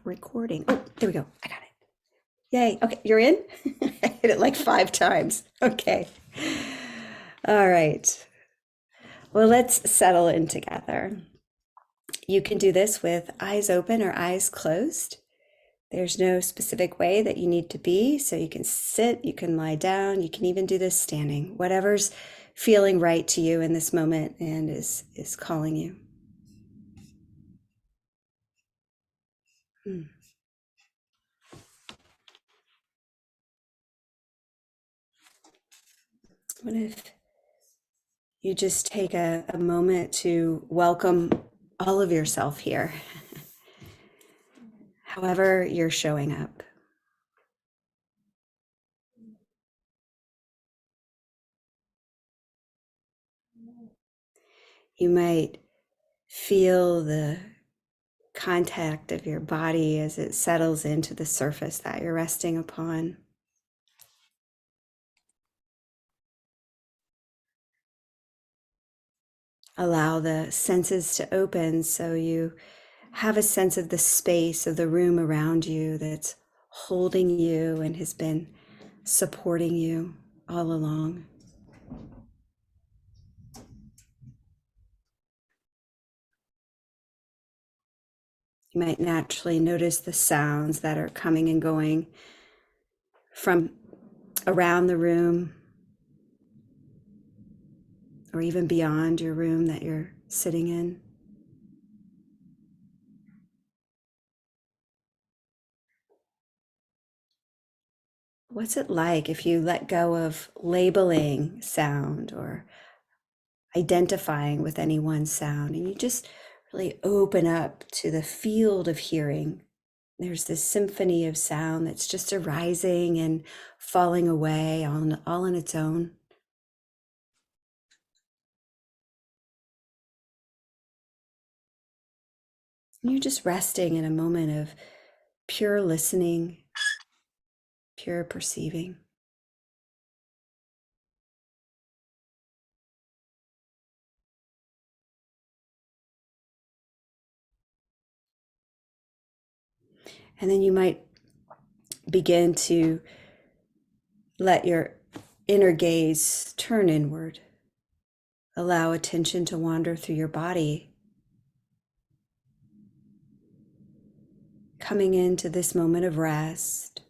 recording. Oh, there we go. I got it. Yay. Okay, you're in? I hit it like 5 times. Okay. All right. Well, let's settle in together. You can do this with eyes open or eyes closed. There's no specific way that you need to be. So you can sit, you can lie down, you can even do this standing, whatever's feeling right to you in this moment and is calling you. What if you just take a moment to welcome all of yourself here, however you're showing up. You might feel the contact of your body as it settles into the surface that you're resting upon. Allow the senses to open so you have a sense of the space of the room around you that's holding you and has been supporting you all along. You might naturally notice the sounds that are coming and going from around the room or even beyond your room that you're sitting in. What's it like if you let go of labeling sound or identifying with any one sound and you just really open up to the field of hearing? There's this symphony of sound that's just arising and falling away all on its own. And you're just resting in a moment of pure listening, pure perceiving. And then you might begin to let your inner gaze turn inward. Allow attention to wander through your body, coming into this moment of rest.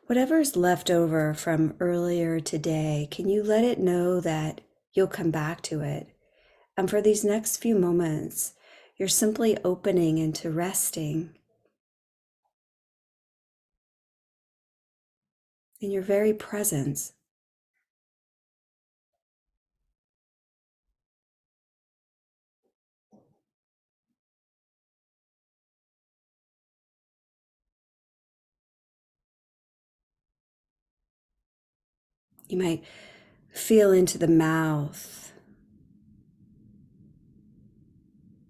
Whatever's left over from earlier today, can you let it know that you'll come back to it? And for these next few moments, you're simply opening into resting in your very presence. You might feel into the mouth,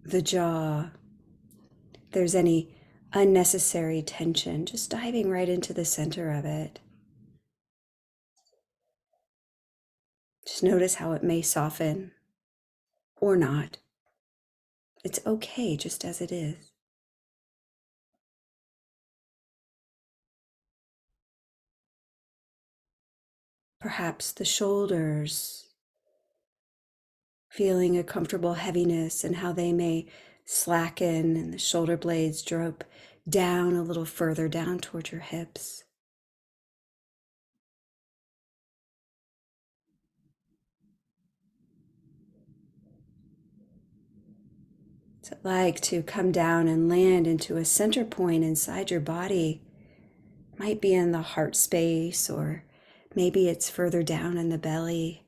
the jaw. If there's any unnecessary tension, just diving right into the center of it. Just notice how it may soften or not. It's okay just as it is. Perhaps the shoulders, feeling a comfortable heaviness and how they may slacken and the shoulder blades drop down a little further down towards your hips. What's it like to come down and land into a center point inside your body? Might be in the heart space, or maybe it's further down in the belly.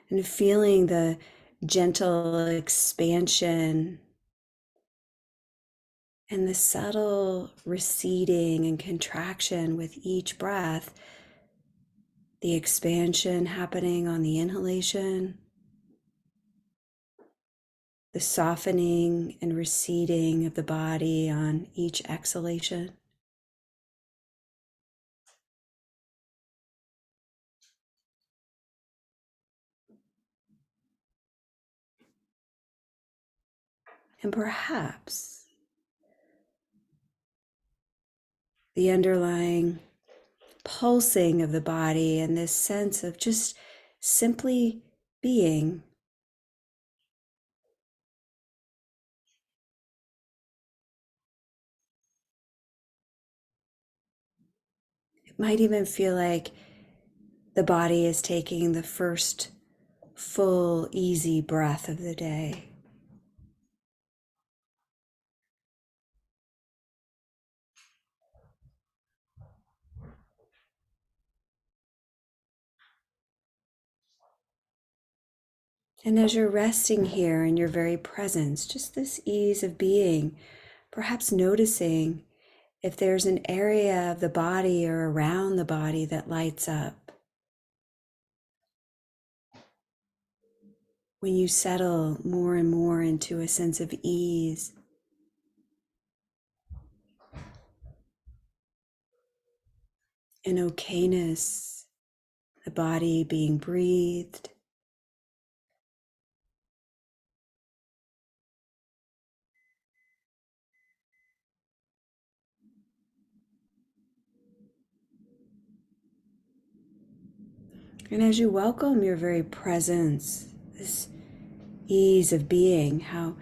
And feeling the gentle expansion and the subtle receding and contraction with each breath. The expansion happening on the inhalation, the softening and receding of the body on each exhalation. And perhaps the underlying pulsing of the body and this sense of just simply being. It might even feel like the body is taking the first full, easy breath of the day. And as you're resting here in your very presence, just this ease of being, perhaps noticing if there's an area of the body or around the body that lights up. When you settle more and more into a sense of ease, and okayness, the body being breathed. And as you welcome your very presence, this ease of being, how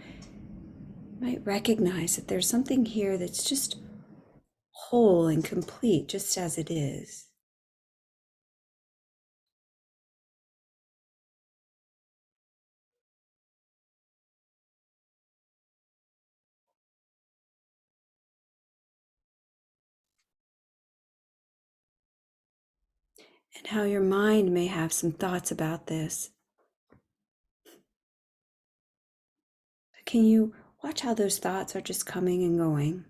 you might recognize that there's something here that's just whole and complete, just as it is. And how your mind may have some thoughts about this. Can you watch how those thoughts are just coming and going?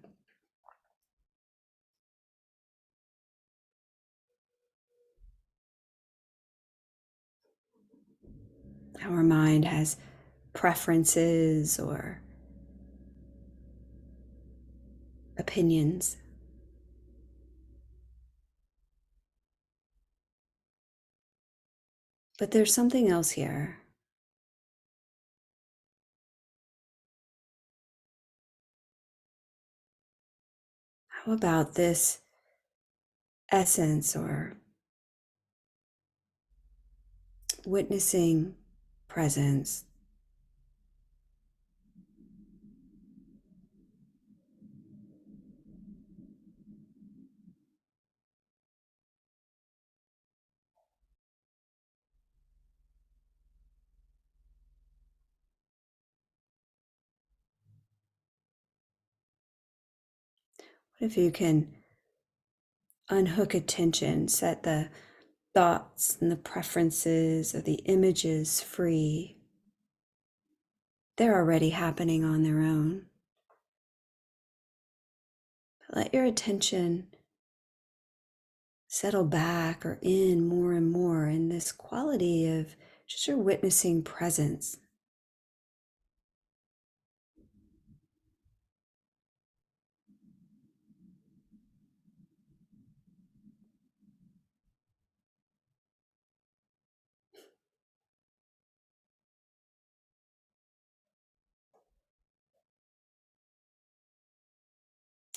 How our mind has preferences or opinions. But there's something else here. How about this essence or witnessing presence? What if you can unhook attention, set the thoughts and the preferences or the images free? They're already happening on their own. But let your attention settle back or in more and more in this quality of just your witnessing presence.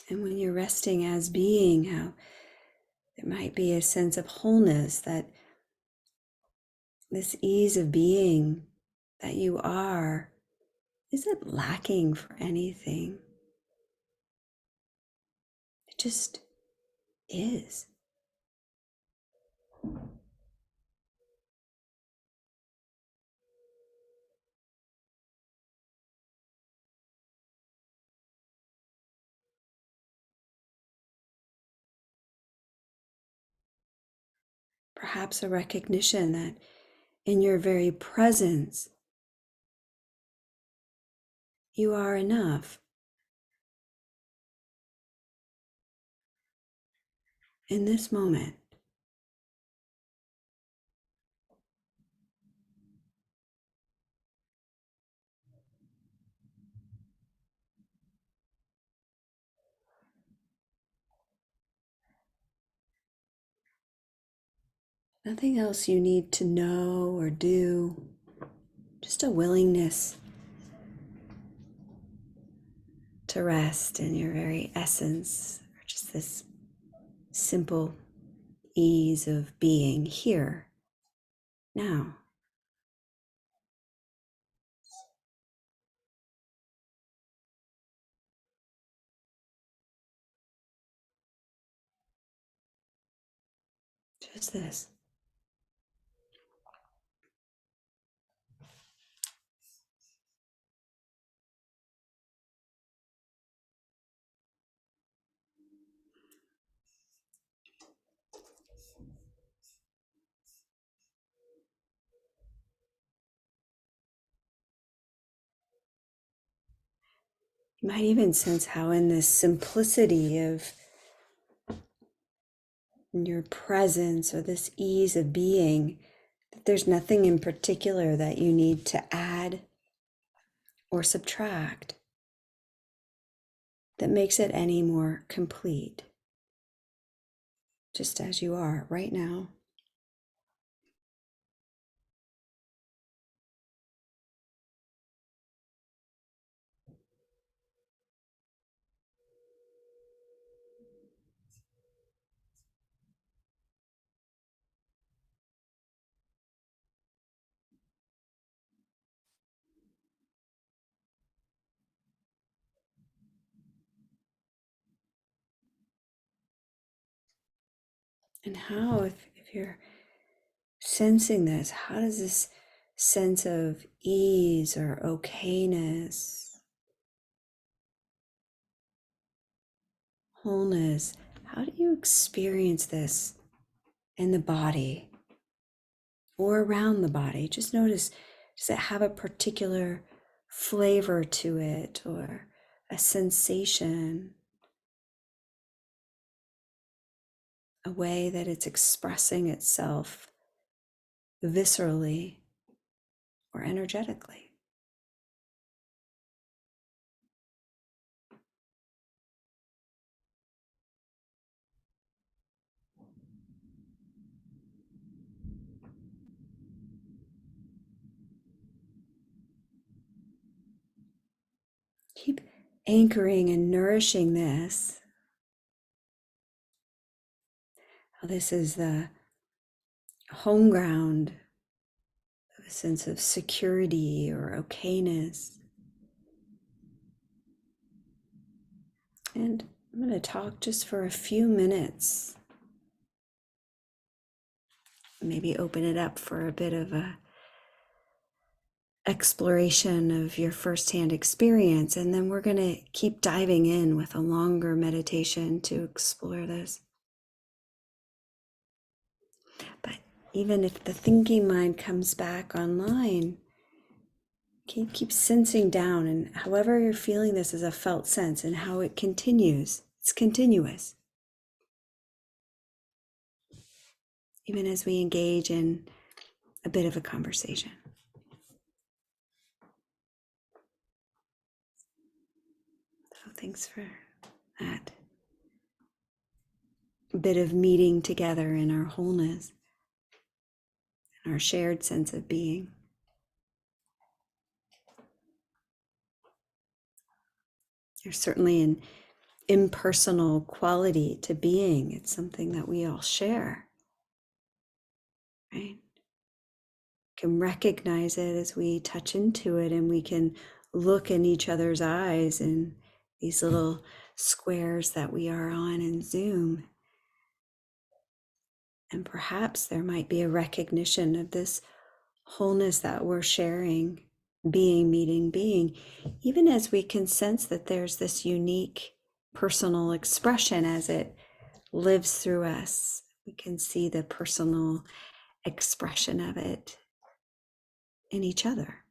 And when you're resting as being, how there might be a sense of wholeness, that this ease of being that you are isn't lacking for anything. It just is. Perhaps a recognition that in your very presence, you are enough. In this moment, Nothing else you need to know or do, just a willingness to rest in your very essence, or just this simple ease of being here now. Just this. You might even sense how, in this simplicity of your presence or this ease of being, that there's nothing in particular that you need to add or subtract that makes it any more complete, just as you are right now. And how, if you're sensing this, how does this sense of ease or okayness, wholeness, how do you experience this in the body or around the body? Just notice, does it have a particular flavor to it or a sensation, a way that it's expressing itself viscerally or energetically? Keep anchoring and nourishing this. This is the home ground of a sense of security or okayness. And I'm going to talk just for a few minutes. Maybe open it up for a bit of a exploration of your firsthand experience. And then we're going to keep diving in with a longer meditation to explore this. But even if the thinking mind comes back online, keep sensing down, and however you're feeling this as a felt sense and how it continues. It's continuous. Even as we engage in a bit of a conversation. So thanks for that. A bit of meeting together in our wholeness and our shared sense of being. There's certainly an impersonal quality to being. It's something that we all share, right? Can recognize it as we touch into it, and we can look in each other's eyes in these little squares that we are on in Zoom. And perhaps there might be a recognition of this wholeness that we're sharing, being meeting being, even as we can sense that there's this unique personal expression as it lives through us. We can see the personal expression of it in each other.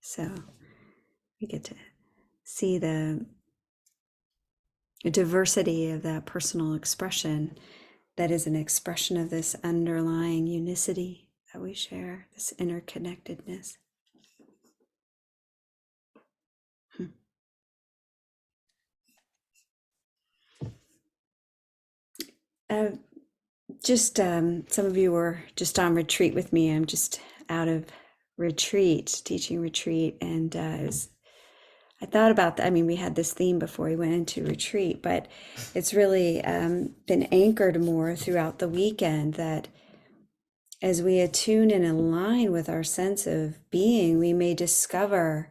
So we get to see the diversity of that personal expression that is an expression of this underlying unicity that we share, this interconnectedness. Uh, just some of you were just on retreat with me. I'm just out of retreat, teaching retreat, and I thought about that. I mean, we had this theme before we went into retreat, but it's really been anchored more throughout the weekend that as we attune and align with our sense of being, we may discover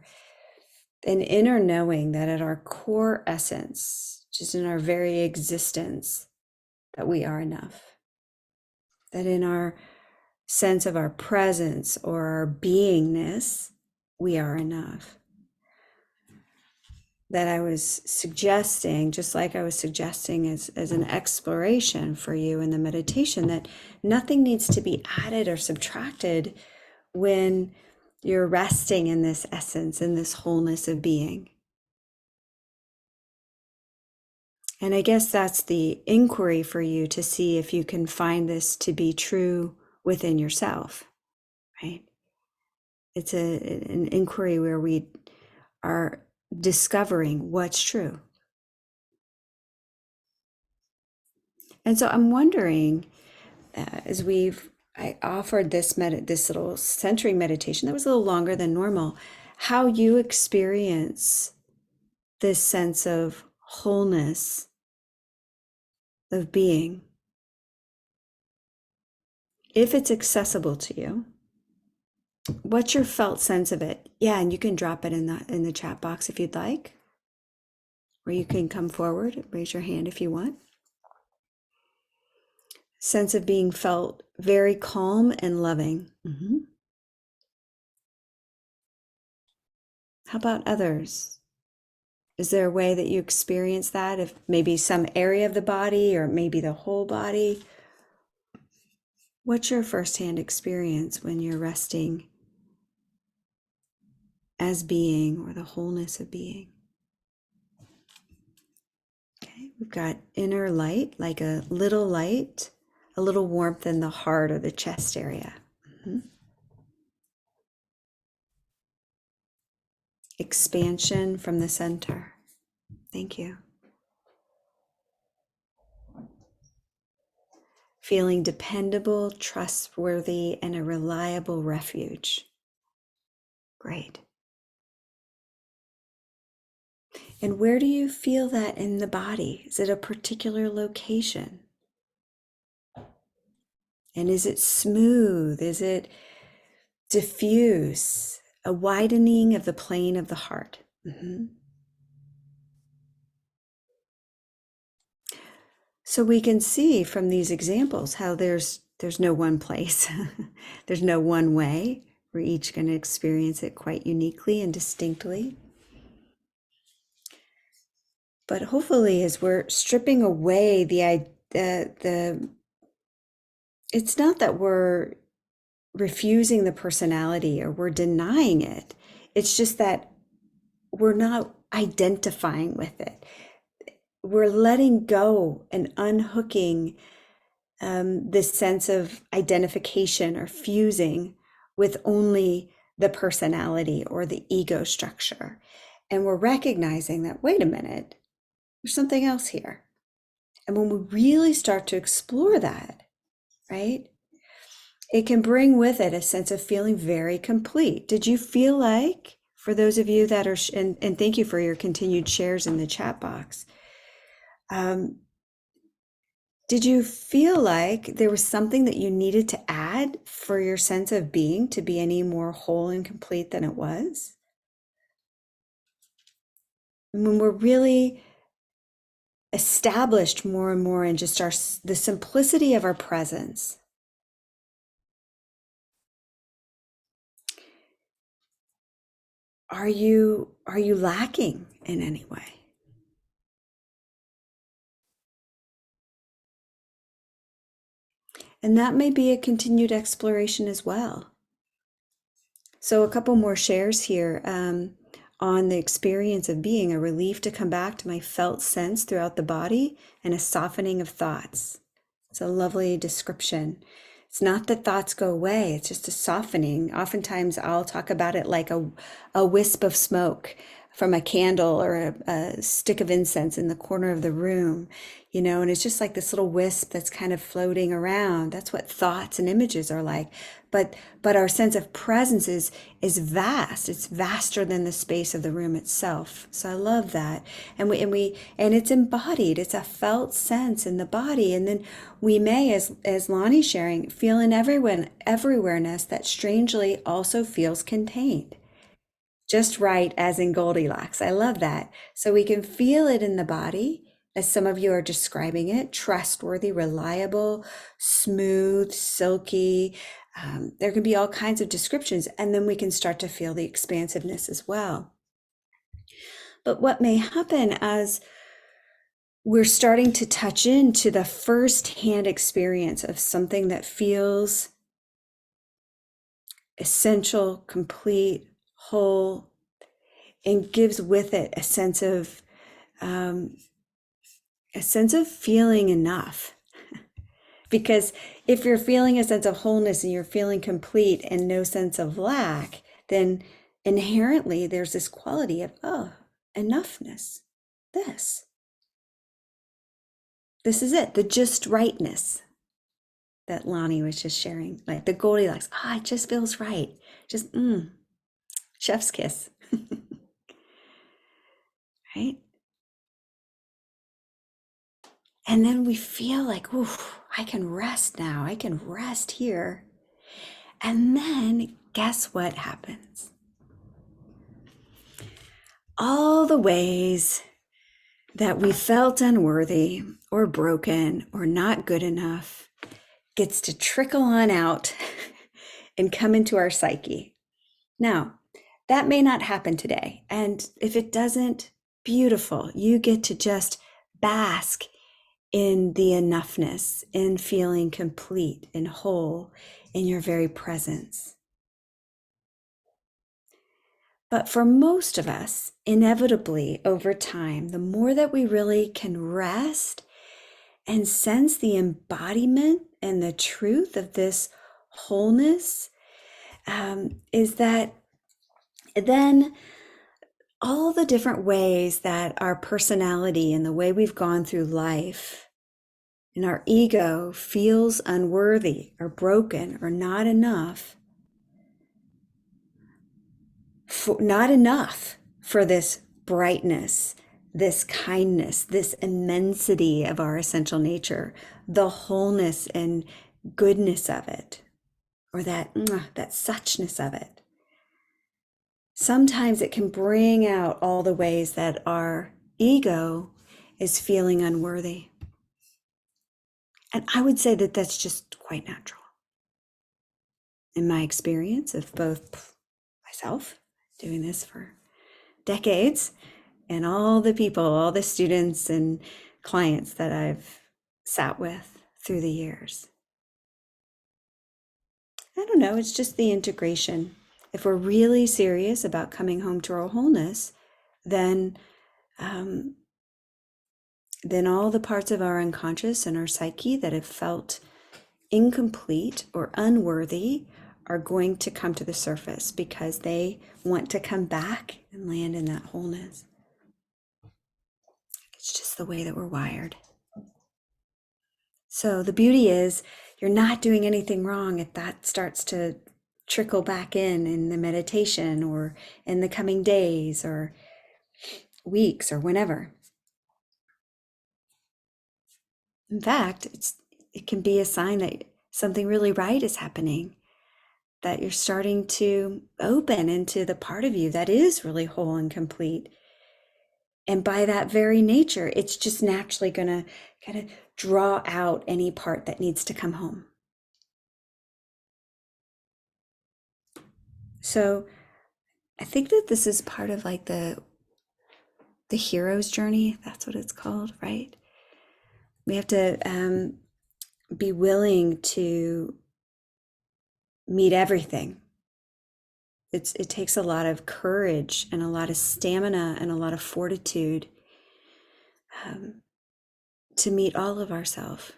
an inner knowing that at our core essence, just in our very existence, that we are enough. That in our sense of our presence or our beingness, we are enough. That I was suggesting, just like I was suggesting as an exploration for you in the meditation, that nothing needs to be added or subtracted when you're resting in this essence, in this wholeness of being. And I guess that's the inquiry for you to see if you can find this to be true within yourself, right? It's an inquiry where we are discovering what's true. And so I'm wondering, as I offered this little centering meditation that was a little longer than normal, how you experience this sense of wholeness of being, if it's accessible to you. What's your felt sense of it? Yeah, and you can drop it in the chat box if you'd like, or you can come forward, raise your hand if you want. Sense of being felt very calm and loving. Mm-hmm. How about others? Is there a way that you experience that? If maybe some area of the body or maybe the whole body? What's your firsthand experience when you're resting as being or the wholeness of being? Okay, we've got inner light, like a little light, a little warmth in the heart or the chest area. Mm-hmm. Expansion from the center. Thank you. Feeling dependable, trustworthy, and a reliable refuge. Great. And where do you feel that in the body? Is it a particular location? And is it smooth? Is it diffuse? A widening of the plane of the heart. Mm-hmm. So we can see from these examples how there's no one place. There's no one way. We're each going to experience it quite uniquely and distinctly. But hopefully, as we're stripping away it's not that we're refusing the personality or we're denying it. It's just that we're not identifying with it. We're letting go and unhooking this sense of identification or fusing with only the personality or the ego structure. And we're recognizing that, wait a minute, there's something else here. And when we really start to explore that, right, it can bring with it a sense of feeling very complete. Did you feel like, for those of you that are, and thank you for your continued shares in the chat box, did you feel like there was something that you needed to add for your sense of being to be any more whole and complete than it was? When we're really established more and more in just the simplicity of our presence, are you lacking in any way? And that may be a continued exploration as well. So a couple more shares here on the experience of being, a relief to come back to my felt sense throughout the body and a softening of thoughts. It's a lovely description. It's not that thoughts go away, it's just a softening. Oftentimes I'll talk about it like a wisp of smoke from a candle or a stick of incense in the corner of the room, and it's just like this little wisp that's kind of floating around. That's what thoughts and images are like. But our sense of presence is vast. It's vaster than the space of the room itself. So I love that. And it's embodied. It's a felt sense in the body. And then we may, as Lonnie's sharing, feel an everywhereness that strangely also feels contained. Just right, as in Goldilocks. I love that. So we can feel it in the body, as some of you are describing it, trustworthy, reliable, smooth, silky. There can be all kinds of descriptions, and then we can start to feel the expansiveness as well. But what may happen as we're starting to touch into the first-hand experience of something that feels essential, complete, whole, and gives with it um, a sense of feeling enough. Because if you're feeling a sense of wholeness and you're feeling complete and no sense of lack, then inherently there's this quality of, oh, enoughness. This is it, the just rightness that Lonnie was just sharing, like the Goldilocks. It just feels right. Just, chef's kiss. Right? And then we feel like, ooh, I can rest now. I can rest here. And then guess what happens? All the ways that we felt unworthy or broken or not good enough gets to trickle on out and come into our psyche. Now, that may not happen today. And if it doesn't, beautiful. You get to just bask in the enoughness, in feeling complete and whole in your very presence. But for most of us, inevitably over time, the more that we really can rest and sense the embodiment and the truth of this wholeness, is that then all the different ways that our personality and the way we've gone through life and our ego feels unworthy or broken or not enough, for this brightness, this kindness, this immensity of our essential nature, the wholeness and goodness of it, or that suchness of it. Sometimes it can bring out all the ways that our ego is feeling unworthy. And I would say that that's just quite natural. In my experience of both myself doing this for decades and all the people, all the students and clients that I've sat with through the years. I don't know, it's just the integration. If we're really serious about coming home to our wholeness, then all the parts of our unconscious and our psyche that have felt incomplete or unworthy are going to come to the surface because they want to come back and land in that wholeness. It's just the way that we're wired. So the beauty is you're not doing anything wrong if that starts to trickle back in the meditation or in the coming days or weeks or whenever. In fact, it can be a sign that something really right is happening, that you're starting to open into the part of you that is really whole and complete. And by that very nature, it's just naturally going to kind of draw out any part that needs to come home. So I think that this is part of like the hero's journey. That's what it's called, right? We have to be willing to meet everything. It takes a lot of courage and a lot of stamina and a lot of fortitude to meet all of ourselves.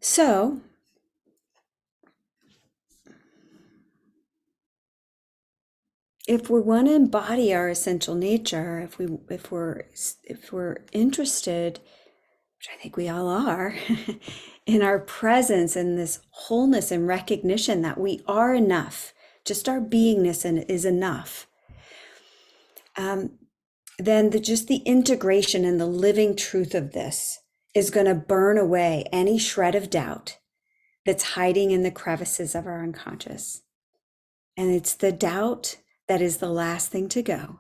So if we want to embody our essential nature, if we're interested, which I think we all are, in our presence and this wholeness and recognition that we are enough, just our beingness is enough, then just the integration and the living truth of this is going to burn away any shred of doubt that's hiding in the crevices of our unconscious. And it's the doubt that is the last thing to go.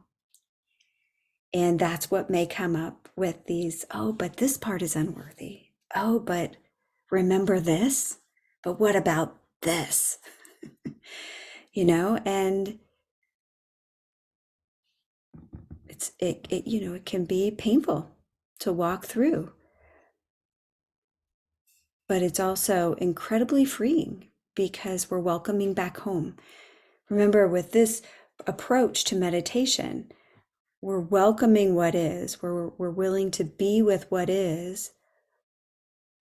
And that's what may come up with these, oh, but this part is unworthy. Oh, but remember this? But what about this? And it can be painful to walk through, but it's also incredibly freeing because we're welcoming back home. Remember, with this approach to meditation, we're welcoming what is, we're willing to be with what is,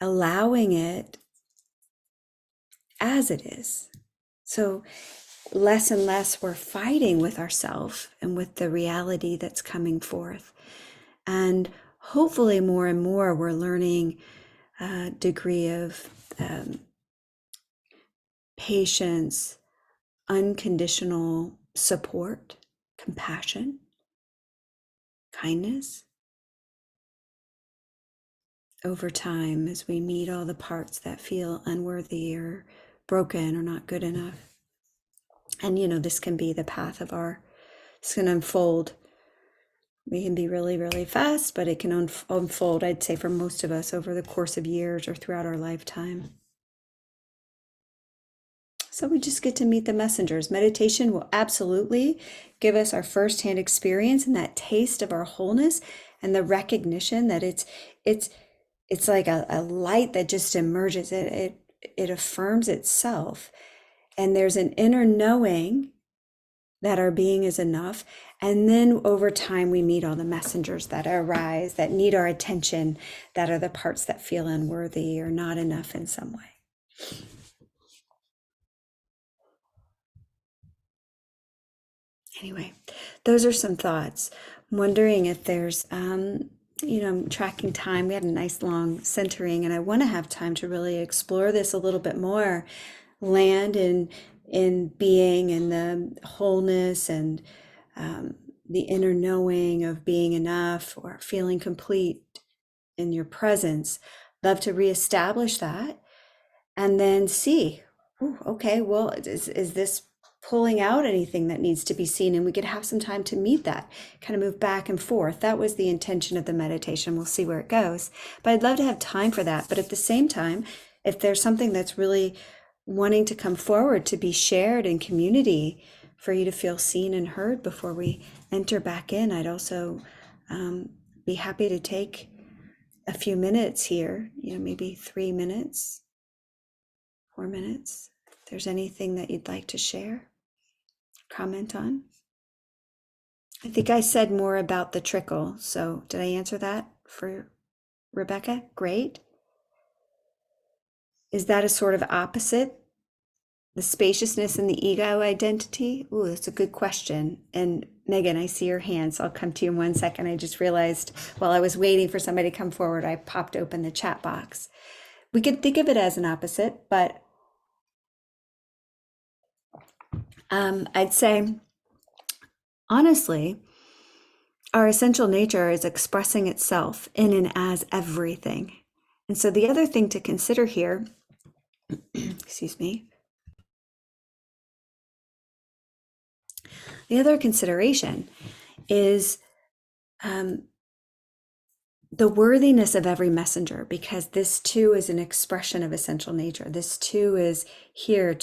allowing it as it is. So less and less we're fighting with ourselves and with the reality that's coming forth. And hopefully more and more we're learning a degree of patience, unconditional support, compassion, kindness over time as we meet all the parts that feel unworthy or broken or not good enough. And this can be the path of it's going to unfold. We can be really, really fast, but it can unfold, I'd say, for most of us over the course of years or throughout our lifetime. So we just get to meet the messengers. Meditation will absolutely give us our firsthand experience and that taste of our wholeness and the recognition that it's like a light that just emerges. It affirms itself. And there's an inner knowing that our being is enough. And then over time, we meet all the messengers that arise, that need our attention, that are the parts that feel unworthy or not enough in some way. Anyway, those are some thoughts. I'm wondering if there's, I'm tracking time. We had a nice long centering, and I want to have time to really explore this a little bit more. Land in being and the wholeness and the inner knowing of being enough or feeling complete in your presence. Love to reestablish that and then see, okay, well, is this pulling out anything that needs to be seen? And we could have some time to meet that, kind of move back and forth. That was the intention of the meditation. We'll see where it goes. But I'd love to have time for that. But at the same time, if there's something that's really wanting to come forward to be shared in community for you to feel seen and heard before we enter back in, I'd also be happy to take a few minutes here, maybe 3 minutes, 4 minutes. If there's anything that you'd like to share, comment on. I think I said more about the trickle. So did I answer that for Rebecca? Great. Is that a sort of opposite? The spaciousness and the ego identity? Ooh, that's a good question. And Megan, I see your hand, so I'll come to you in 1 second. I just realized while I was waiting for somebody to come forward, I popped open the chat box. We could think of it as an opposite, but I'd say, honestly, our essential nature is expressing itself in and as everything. And so the other thing to consider here, excuse me, the other consideration is the worthiness of every messenger, because this too is an expression of essential nature. This too is here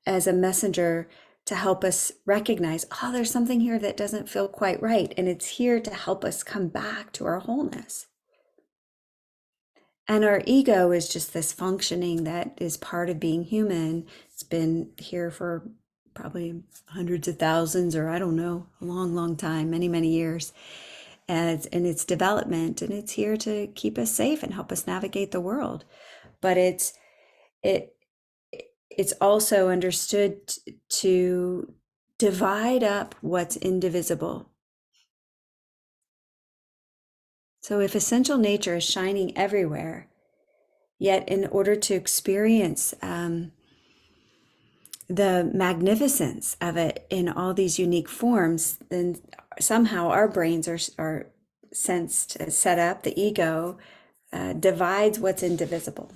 as a messenger to help us recognize, oh, there's something here that doesn't feel quite right. And it's here to help us come back to our wholeness. And our ego is just this functioning that is part of being human. It's been here for probably hundreds of thousands, or I don't know, a long, long time, many, many years. And in its development, and it's here to keep us safe and help us navigate the world. But it's also understood to divide up what's indivisible. So if essential nature is shining everywhere, yet in order to experience the magnificence of it in all these unique forms, then somehow our brains are sensed, set up, the ego divides what's indivisible,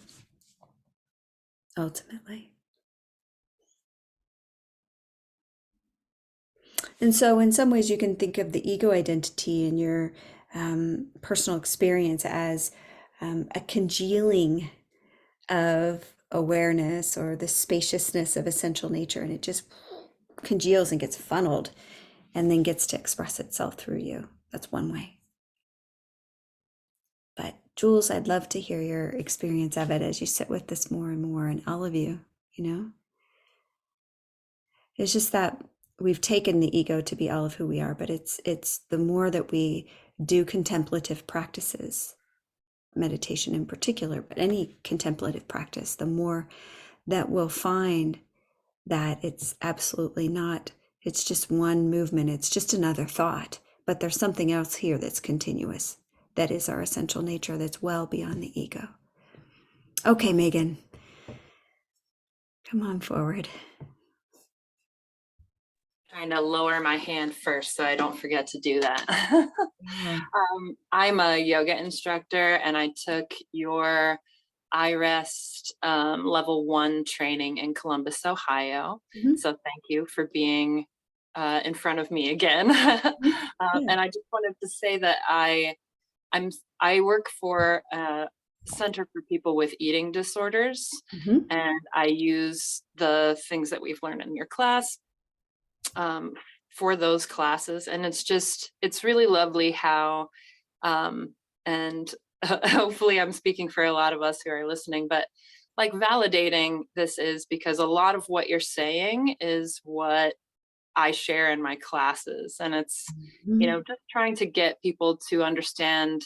ultimately. And so in some ways you can think of the ego identity in your personal experience as a congealing of awareness or the spaciousness of essential nature, and it just congeals and gets funneled and then gets to express itself through you. That's one way. But Jules, I'd love to hear your experience of it as you sit with this more and more, and all of you, it's just that we've taken the ego to be all of who we are, but it's the more that we do contemplative practices, meditation in particular, but any contemplative practice, the more that we'll find that it's absolutely not, it's just one movement, it's just another thought, but there's something else here that's continuous, that is our essential nature, that's well beyond the ego. Okay, Megan, come on forward. Trying to lower my hand first so I don't forget to do that. I'm a yoga instructor, and I took your iRest level 1 training in Columbus, Ohio. Mm-hmm. So thank you for being in front of me again. And I just wanted to say that I work for a center for people with eating disorders, Mm-hmm. and I use the things that we've learned in your class for those classes. And it's really lovely how, and hopefully I'm speaking for a lot of us who are listening, but like validating this is because a lot of what you're saying is what I share in my classes. And it's, just trying to get people to understand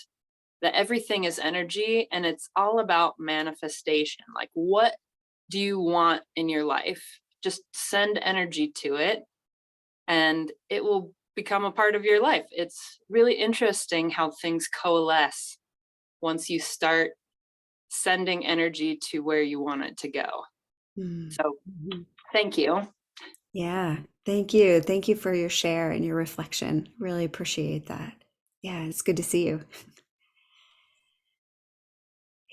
that everything is energy, and it's all about manifestation. Like, what do you want in your life? Just send energy to it, and it will become a part of your life. It's really interesting how things coalesce once you start sending energy to where you want it to go. So thank you. Yeah, thank you. Thank you for your share and your reflection. Really appreciate that. Yeah, it's good to see you.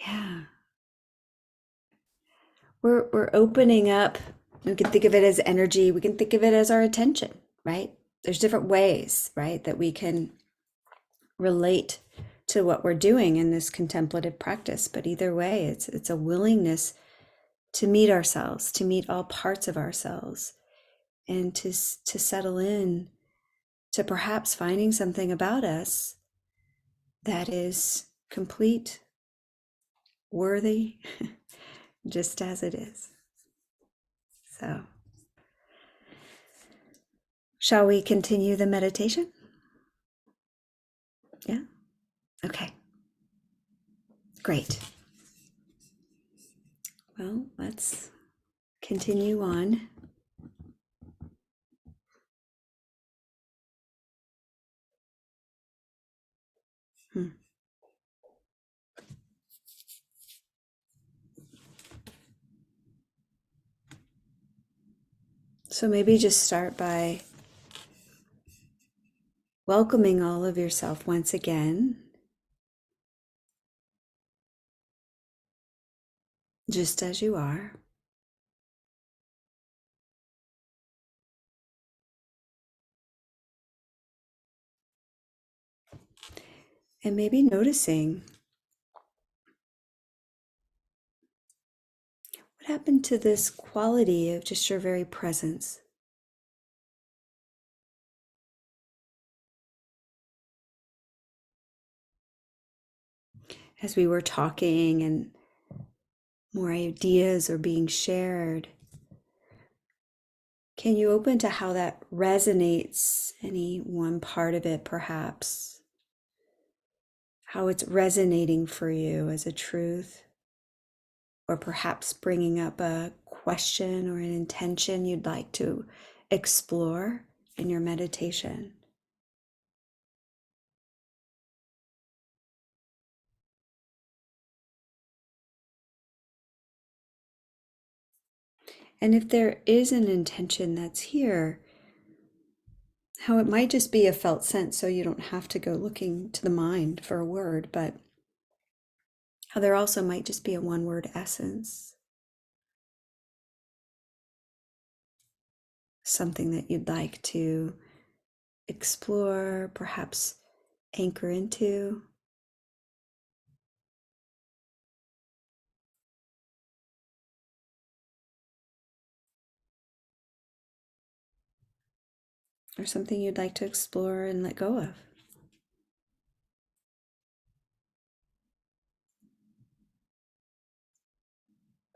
Yeah. We're opening up. We can think of it as energy. We can think of it as our attention, right? There's different ways, right, that we can relate to what we're doing in this contemplative practice. But either way, it's a willingness to meet ourselves, to meet all parts of ourselves, and to settle in to perhaps finding something about us that is complete, worthy, just as it is. So, shall we continue the meditation? Yeah? Okay. Great. Well, let's continue on. So maybe just start by welcoming all of yourself once again, just as you are. And maybe noticing what happened to this quality of just your very presence. As we were talking and more ideas are being shared, can you open to how that resonates, any one part of it perhaps? How it's resonating for you as a truth, or perhaps bringing up a question or an intention you'd like to explore in your meditation. And if there is an intention that's here, how it might just be a felt sense, so you don't have to go looking to the mind for a word, but how there also might just be a one-word essence, something that you'd like to explore, perhaps anchor into. Or something you'd like to explore and let go of.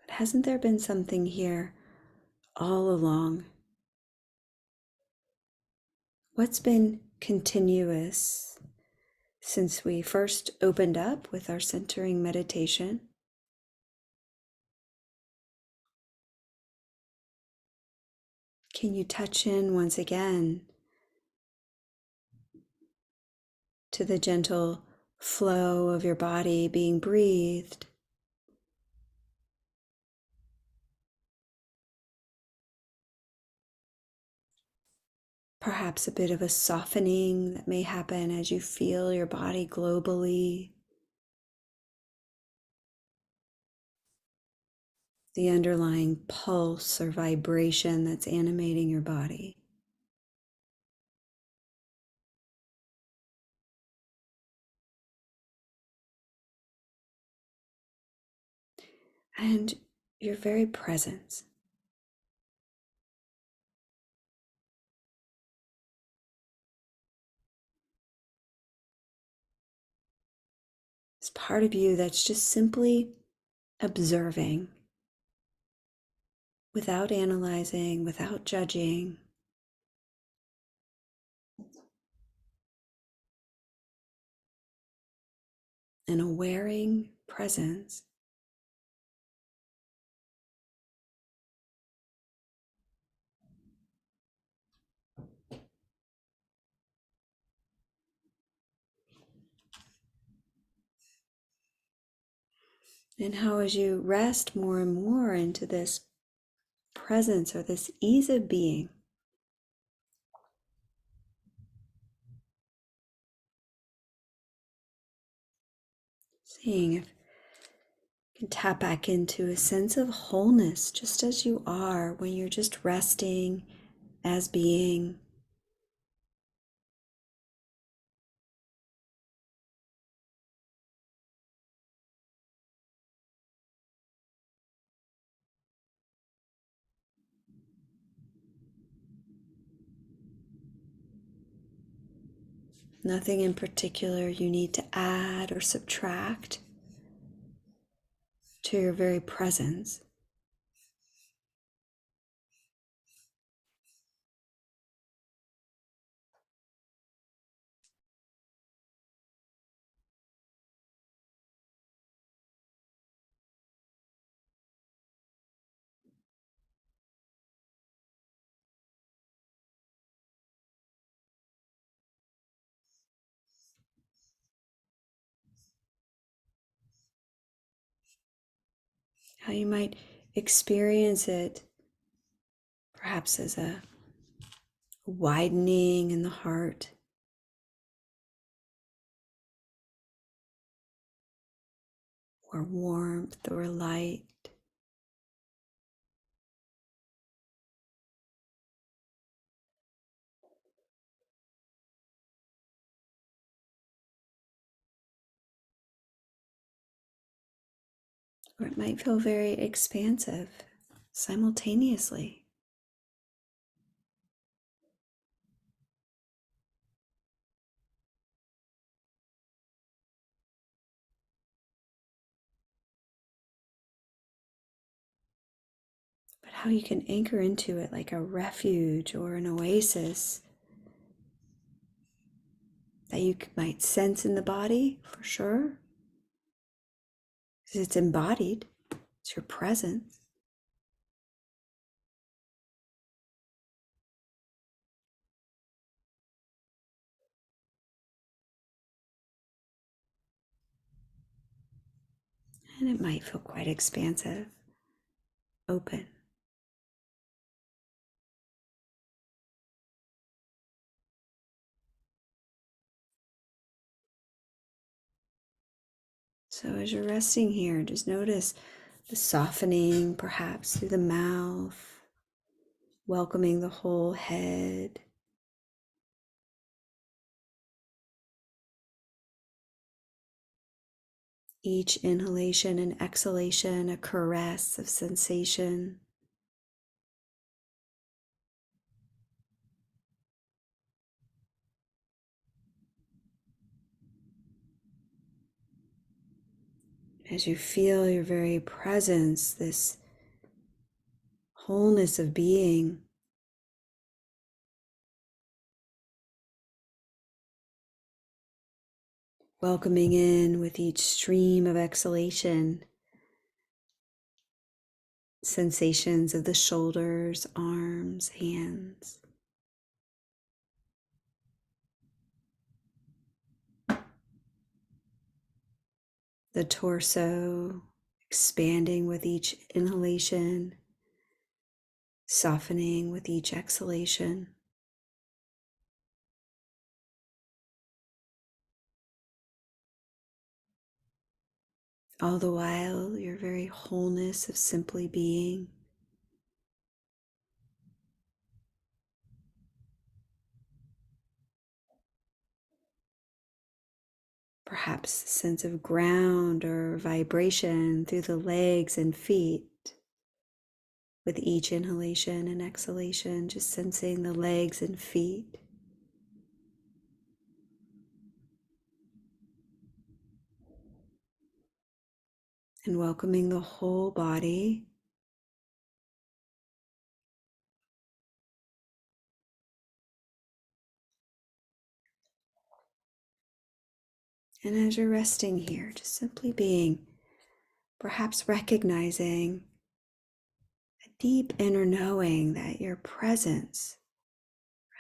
But hasn't there been something here all along? What's been continuous since we first opened up with our centering meditation? Can you touch in once again to the gentle flow of your body being breathed? Perhaps a bit of a softening that may happen as you feel your body globally. The underlying pulse or vibration that's animating your body. And your very presence. It's part of you that's just simply observing without analyzing, without judging. An awareing presence. And how, as you rest more and more into this presence or this ease of being, seeing if you can tap back into a sense of wholeness just as you are when you're just resting as being. Nothing in particular you need to add or subtract to your very presence. How you might experience it perhaps as a widening in the heart, or warmth or light. Or it might feel very expansive simultaneously. But how you can anchor into it like a refuge or an oasis that you might sense in the body for sure, because it's embodied, it's your presence. And it might feel quite expansive, open. So as you're resting here, just notice the softening, perhaps through the mouth, welcoming the whole head. Each inhalation and exhalation, a caress of sensation. As you feel your very presence, this wholeness of being, welcoming in with each stream of exhalation, sensations of the shoulders, arms, hands. The torso expanding with each inhalation, softening with each exhalation. All the while, your very wholeness of simply being. Perhaps a sense of ground or vibration through the legs and feet. With each inhalation and exhalation, just sensing the legs and feet. And welcoming the whole body. And as you're resting here, just simply being, perhaps recognizing a deep inner knowing that your presence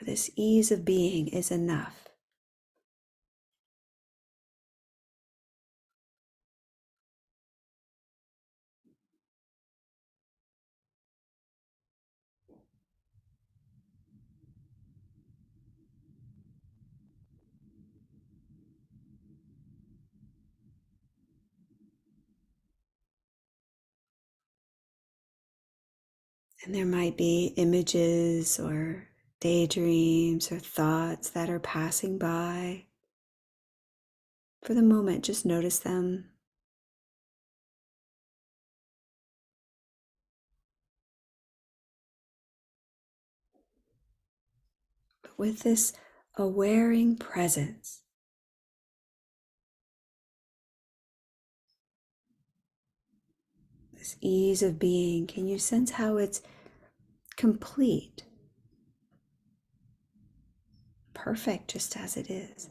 or this ease of being is enough. And there might be images or daydreams or thoughts that are passing by. For the moment, just notice them. But with this awareing presence, this ease of being, can you sense how it's complete, perfect just as it is?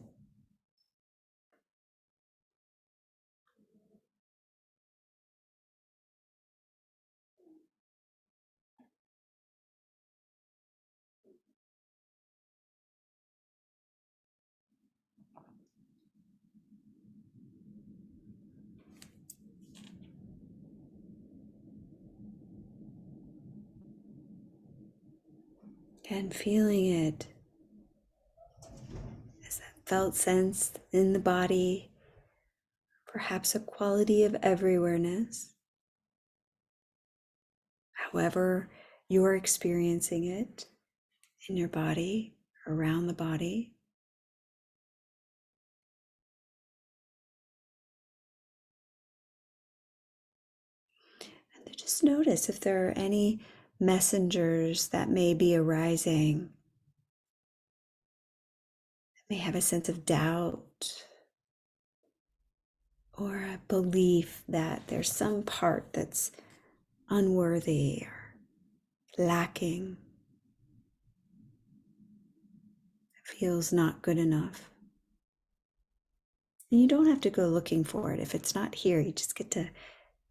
And feeling it as that felt sense in the body, perhaps a quality of everywhereness. However you're experiencing it in your body, around the body. And to just notice if there are any messengers that may be arising, that may have a sense of doubt or a belief that there's some part that's unworthy or lacking, feels not good enough. And you don't have to go looking for it. If it's not here, you just get to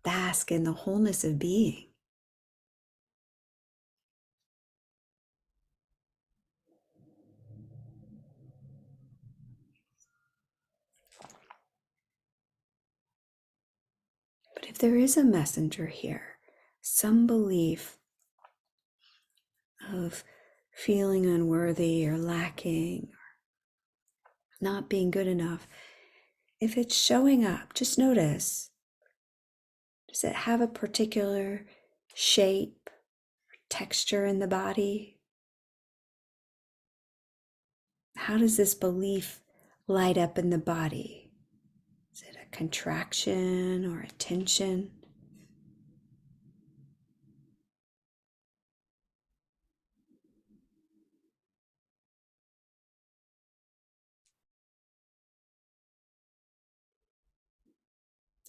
bask in the wholeness of being. But if there is a messenger here, some belief of feeling unworthy or lacking, or not being good enough, if it's showing up, just notice, does it have a particular shape, texture in the body? How does this belief light up in the body? Is it a contraction or a tension?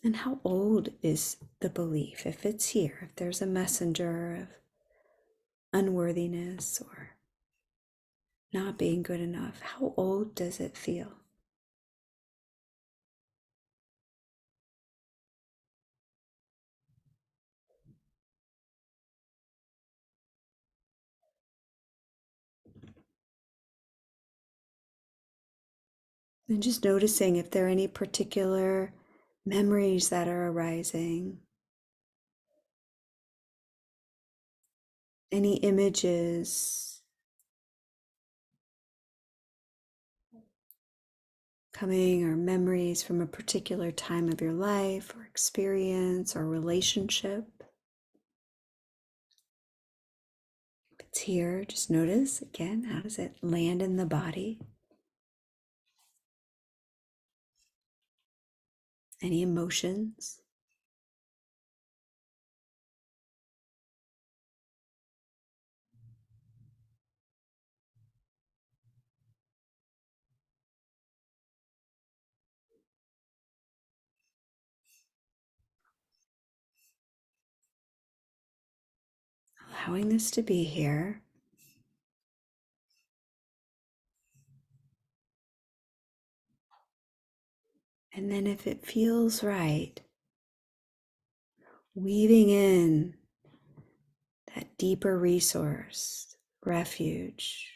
And how old is the belief? If it's here, if there's a messenger of unworthiness or not being good enough, how old does it feel? And just noticing if there are any particular memories that are arising, any images coming or memories from a particular time of your life or experience or relationship. If it's here, just notice again, how does it land in the body? Any emotions? Allowing this to be here. And then if it feels right, weaving in that deeper resource, refuge,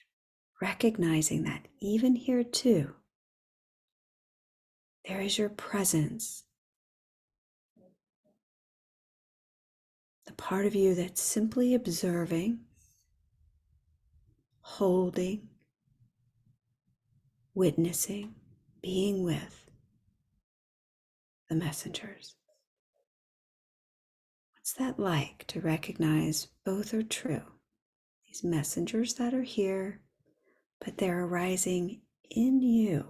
recognizing that even here too, there is your presence, the part of you that's simply observing, holding, witnessing, being with the messengers. What's that like to recognize both are true? These messengers that are here, but they're arising in you.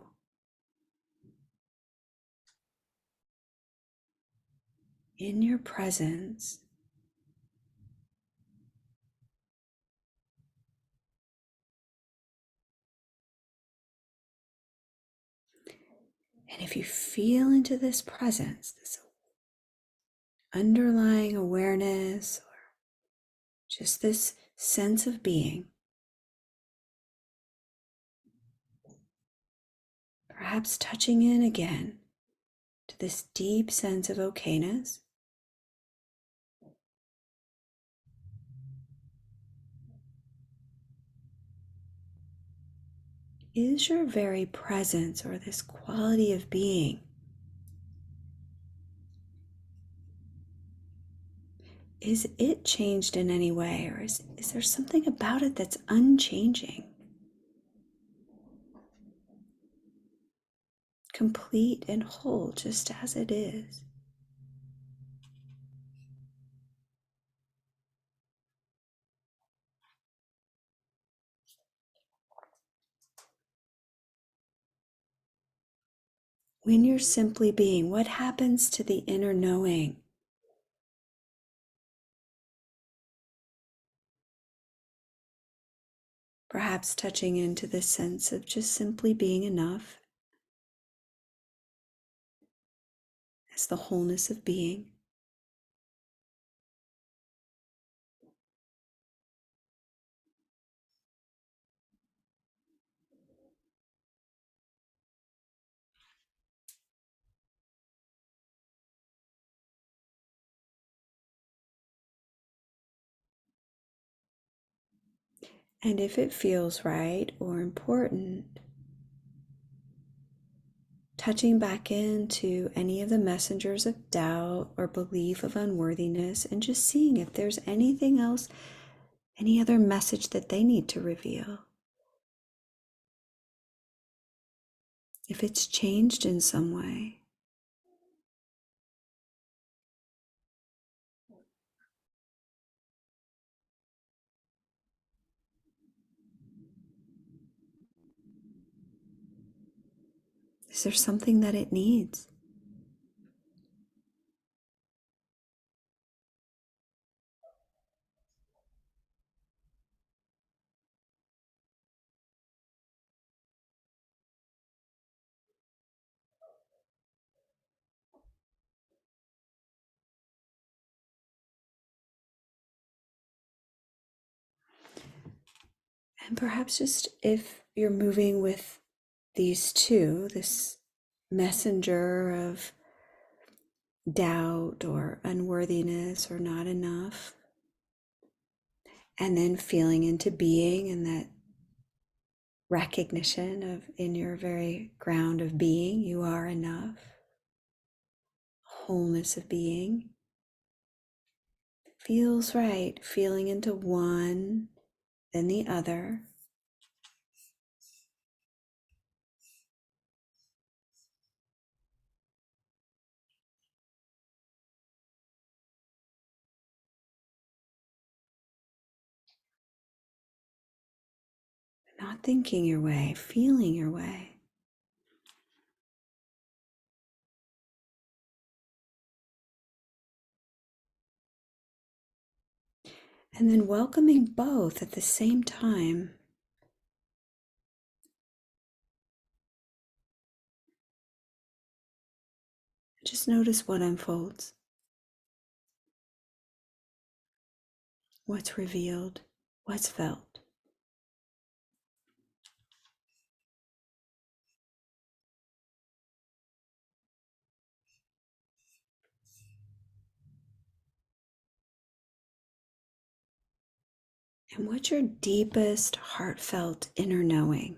In your presence. And if you feel into this presence, this underlying awareness, or just this sense of being, perhaps touching in again to this deep sense of okayness, is your very presence or this quality of being, is it changed in any way, or is there something about it that's unchanging? Complete and whole, just as it is. When you're simply being, what happens to the inner knowing? Perhaps touching into this sense of just simply being enough as the wholeness of being. And if it feels right or important, touching back into any of the messengers of doubt or belief of unworthiness, and just seeing if there's anything else, any other message that they need to reveal. If it's changed in some way. Is there something that it needs? And perhaps just if you're moving with these two, this messenger of doubt or unworthiness or not enough, and then feeling into being and that recognition of in your very ground of being, you are enough, wholeness of being. Feels right, feeling into one, then the other. Not thinking your way, feeling your way. And then welcoming both at the same time. Just notice what unfolds, what's revealed, what's felt. And what's your deepest, heartfelt inner knowing?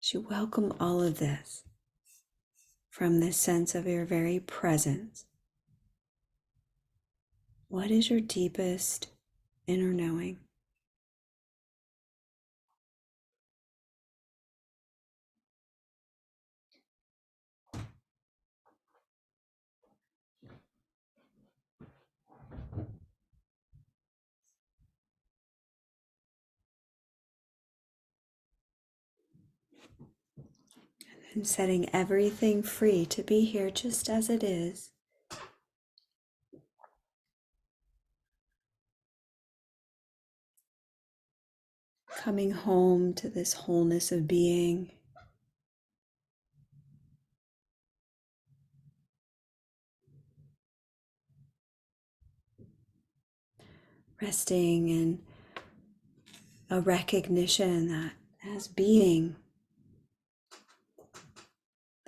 As you welcome all of this from this sense of your very presence, what is your deepest inner knowing? And setting everything free to be here just as it is. Coming home to this wholeness of being. Resting in a recognition that as being,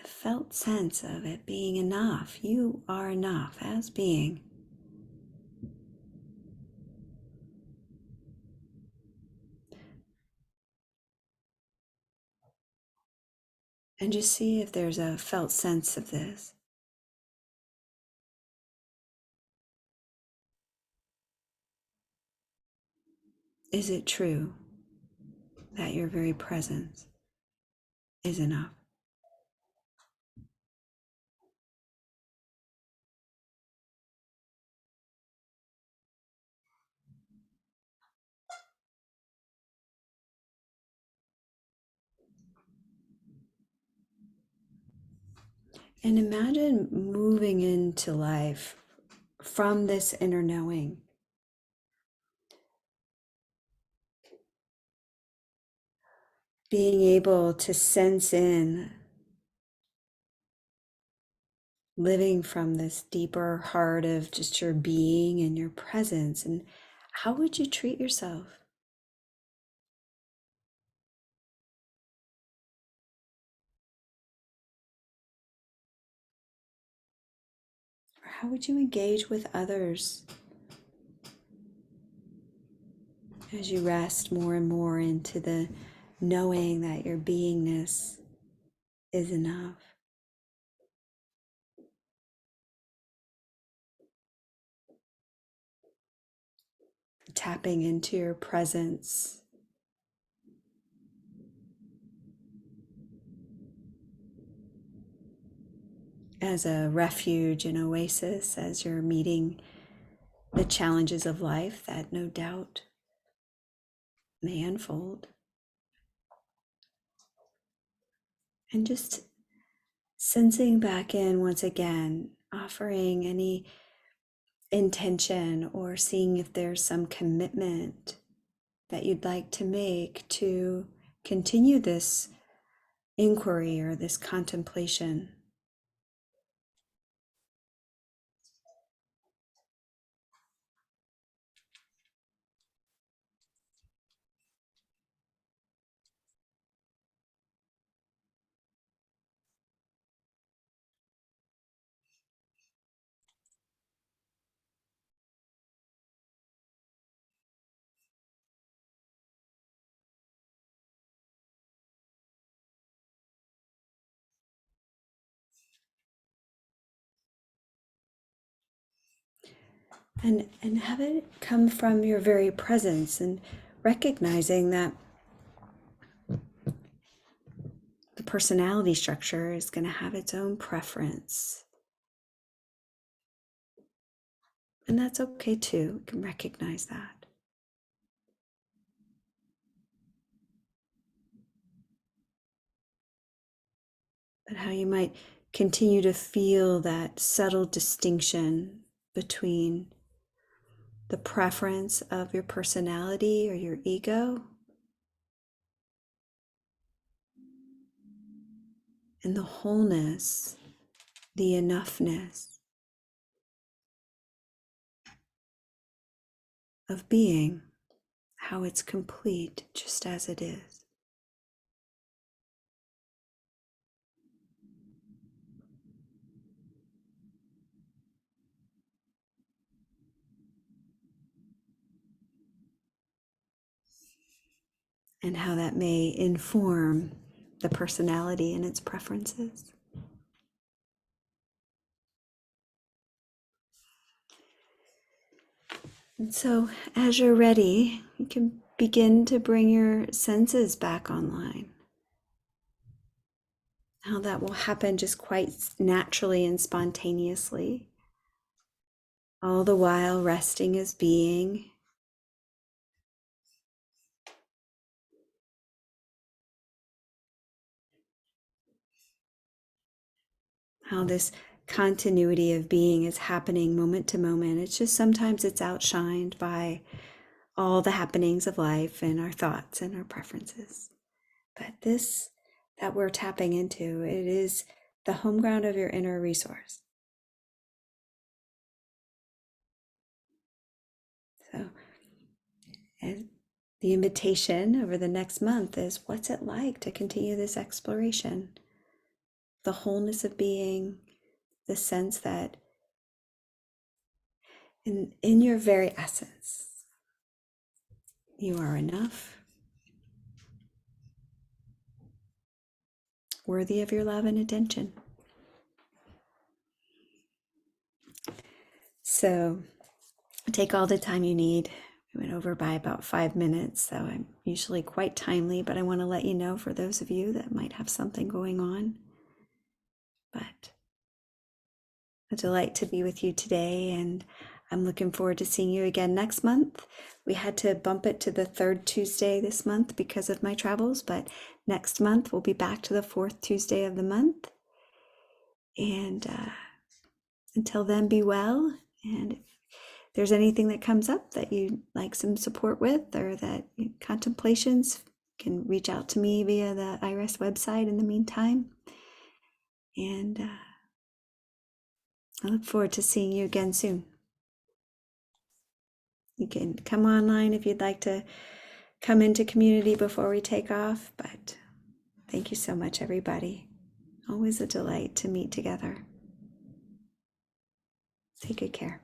the felt sense of it being enough, you are enough as being. And just see if there's a felt sense of this. Is it true that your very presence is enough? And imagine moving into life from this inner knowing. Being able to sense in, living from this deeper heart of just your being and your presence. And how would you treat yourself? Or how would you engage with others as you rest more and more into the knowing that your beingness is enough. Tapping into your presence as a refuge and oasis as you're meeting the challenges of life that no doubt may unfold. And just sensing back in once again, offering any intention or seeing if there's some commitment that you'd like to make to continue this inquiry or this contemplation. And have it come from your very presence and recognizing that the personality structure is going to have its own preference. And that's okay too. We can recognize that. But how you might continue to feel that subtle distinction between the preference of your personality or your ego and the wholeness, the enoughness of being, how it's complete just as it is. And how that may inform the personality and its preferences. And so, as you're ready, you can begin to bring your senses back online. How that will happen just quite naturally and spontaneously, all the while resting as being. How this continuity of being is happening moment to moment. It's just sometimes it's outshined by all the happenings of life and our thoughts and our preferences. But this that we're tapping into, it is the home ground of your inner resource. So, and the invitation over the next month is, what's it like to continue this exploration? The wholeness of being, the sense that in your very essence, you are enough, worthy of your love and attention. So take all the time you need. We went over by about 5 minutes, so I'm usually quite timely, but I want to let you know for those of you that might have something going on. But a delight to be with you today, and I'm looking forward to seeing you again next month. We had to bump it to the third Tuesday this month because of my travels, but next month we'll be back to the fourth Tuesday of the month. And until then, be well. And if there's anything that comes up that you'd like some support with, or that contemplations, you can reach out to me via the iRest website in the meantime. And I look forward to seeing you again soon. You can come online if you'd like to come into community before we take off. But thank you so much, everybody. Always a delight to meet together. Take good care.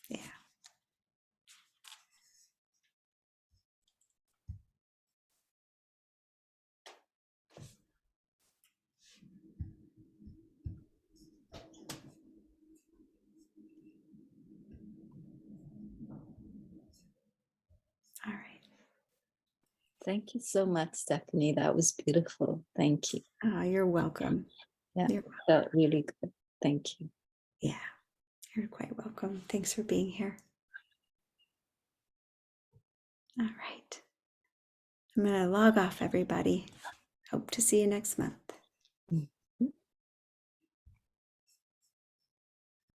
Yeah. Thank you so much, Stephanie. That was beautiful. Thank you. Oh, you're welcome. Yeah, You're, felt really good. Thank you. yeah, you're quite welcome. Thanks for being here. All right. I'm going to log off, everybody. Hope to see you next month.